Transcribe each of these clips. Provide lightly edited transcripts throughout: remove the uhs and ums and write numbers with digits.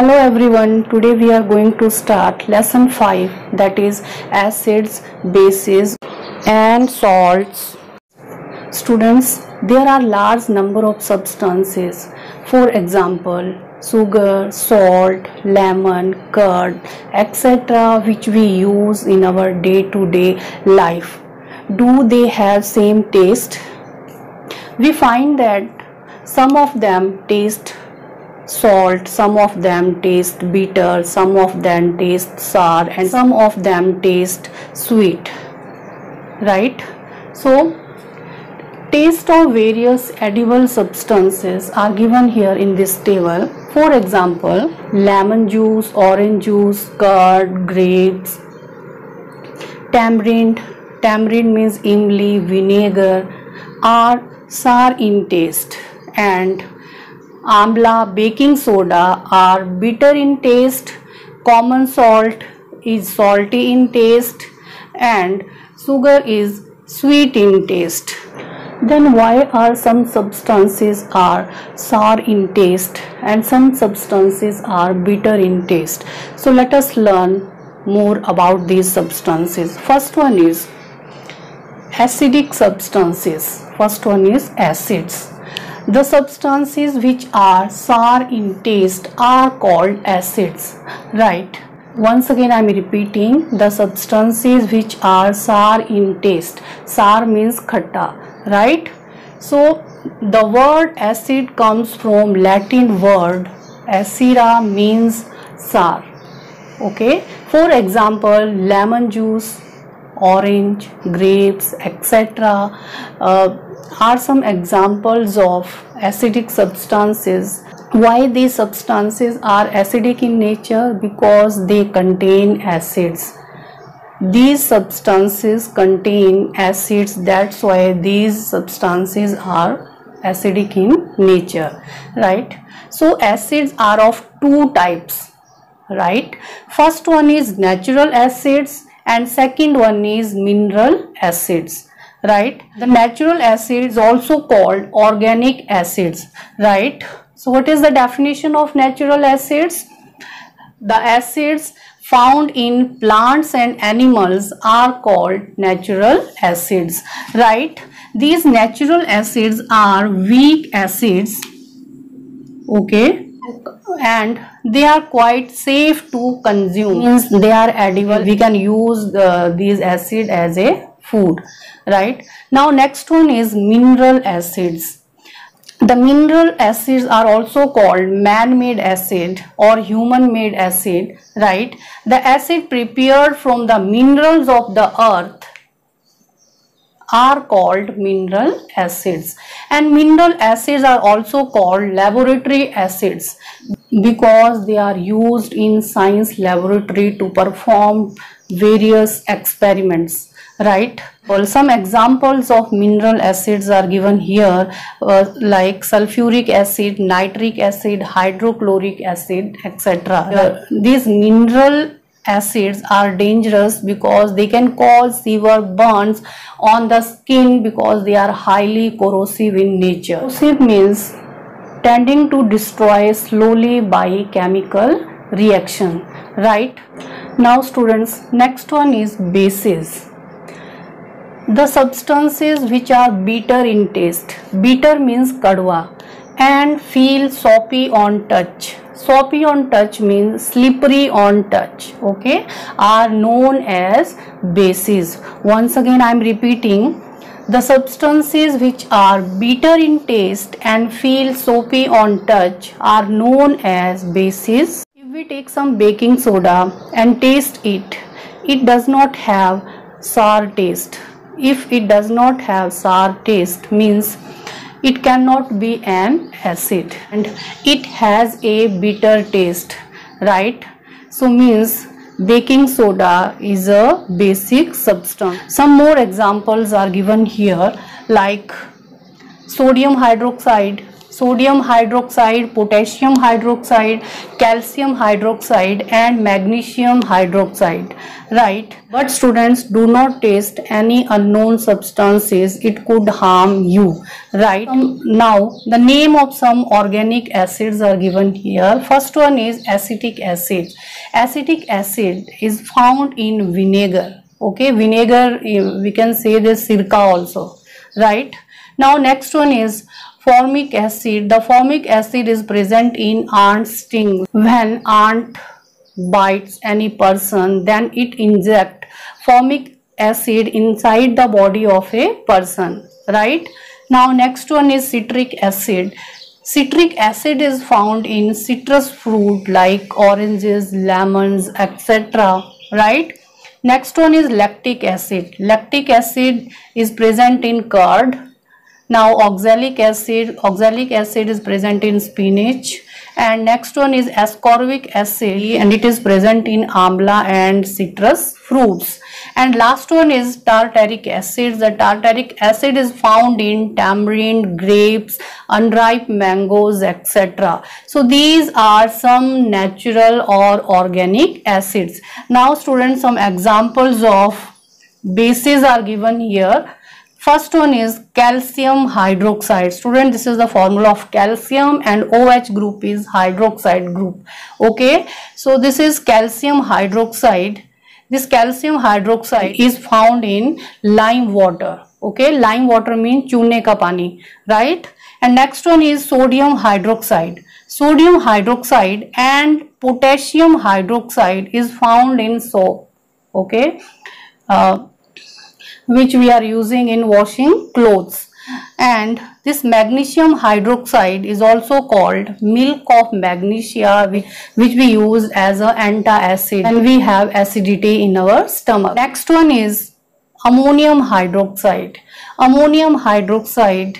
Hello everyone, today we are going to start lesson 5, that is acids, bases and salts. Students, there are large number of substances, for example sugar, salt, lemon, curd, etc., which we use in our day-to-day life. Do they have same taste? We find that some of them taste salt, some of them taste bitter, some of them taste sour, and some of them taste sweet, right? So taste of various edible substances are given here in this table. For example, lemon juice, orange juice, curd, grapes, tamarind means imli, vinegar are sour in taste, and amla, baking soda are bitter in taste, common salt is salty in taste, and sugar is sweet in taste. Then why are some substances are sour in taste and some substances are bitter in taste? So let us learn more about these substances. First one is acidic substances. First one is acids. The substances which are sour in taste are called acids, right? Once again I am repeating, the substances which are sour in taste. Sour means khatta, right? So the word acid comes from Latin word acera, means sour. Okay, for example, lemon juice, orange, grapes, etc. Are some examples of acidic substances. Why these substances are acidic in nature? Because they contain acids. These substances contain acids, that's why these substances are acidic in nature, right? So acids are of two types, right? First one is natural acids and second one is mineral acids, right? The natural acid is also called organic acids, right? So what is the definition of natural acids? The acids found in plants and animals are called natural acids, right? These natural acids are weak acids, okay, and they are quite safe to consume, means they are edible. We can use these acid as a food, right? Now next one is mineral acids. The mineral acids are also called man-made acid or human-made acid, right? The acid prepared from the minerals of the earth are called mineral acids, and mineral acids are also called laboratory acids because they are used in science laboratory to perform various experiments, right? Well, some examples of mineral acids are given here, like sulfuric acid, nitric acid, hydrochloric acid, etc. These mineral acids are dangerous because they can cause severe burns on the skin because they are highly corrosive in nature. Corrosive means tending to destroy slowly by chemical reaction, right? Now students, next one is bases. The substances which are bitter in taste, bitter means kadwa, and feel soapy on touch. Soapy on touch means slippery on touch, okay, are known as bases. Once again I am repeating, the substances which are bitter in taste and feel soapy on touch are known as bases. If we take some baking soda and taste it, it does not have sour taste. If it does not have sour taste, means it cannot be an acid, and it has a bitter taste, right? So means baking soda is a basic substance. Some more examples are given here, like sodium hydroxide, sodium hydroxide, potassium hydroxide, calcium hydroxide and magnesium hydroxide, right? But students, do not taste any unknown substances, it could harm you, right? Now the name of some organic acids are given here. First one is acetic acid. Acetic acid is found in vinegar. Okay, vinegar, we can say this sirka also, right? Now next one is formic acid. The formic acid is present in ant sting. When ant bites any person, then it inject formic acid inside the body of a person, right? Now next one is citric acid. Citric acid is found in citrus fruit like oranges, lemons, etc., right? Next one is lactic acid. Lactic acid is present in curd. Now oxalic acid is present in spinach. And next one is ascorbic acid, and it is present in amla and citrus fruits. And last one is tartaric acid. The tartaric acid is found in tamarind, grapes, unripe mangoes, etc. So these are some natural or organic acids. Now students, some examples of bases are given here. First one is calcium hydroxide. Student, this is the formula of calcium, and OH group is hydroxide group. Okay, so this is calcium hydroxide. This calcium hydroxide is found in lime water. Okay, lime water means chune ka pani, right? And next one is sodium hydroxide. Sodium hydroxide and potassium hydroxide is found in soap. Okay, which we are using in washing clothes. And this magnesium hydroxide is also called milk of magnesia, which we use as an antacid when we have acidity in our stomach. Next one is ammonium hydroxide. Ammonium hydroxide,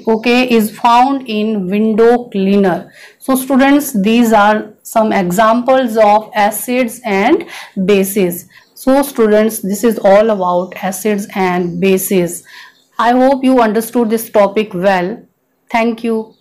okay, is found in window cleaner. So students, these are some examples of acids and bases. So students, this is all about acids and bases. I hope you understood this topic well. Thank you.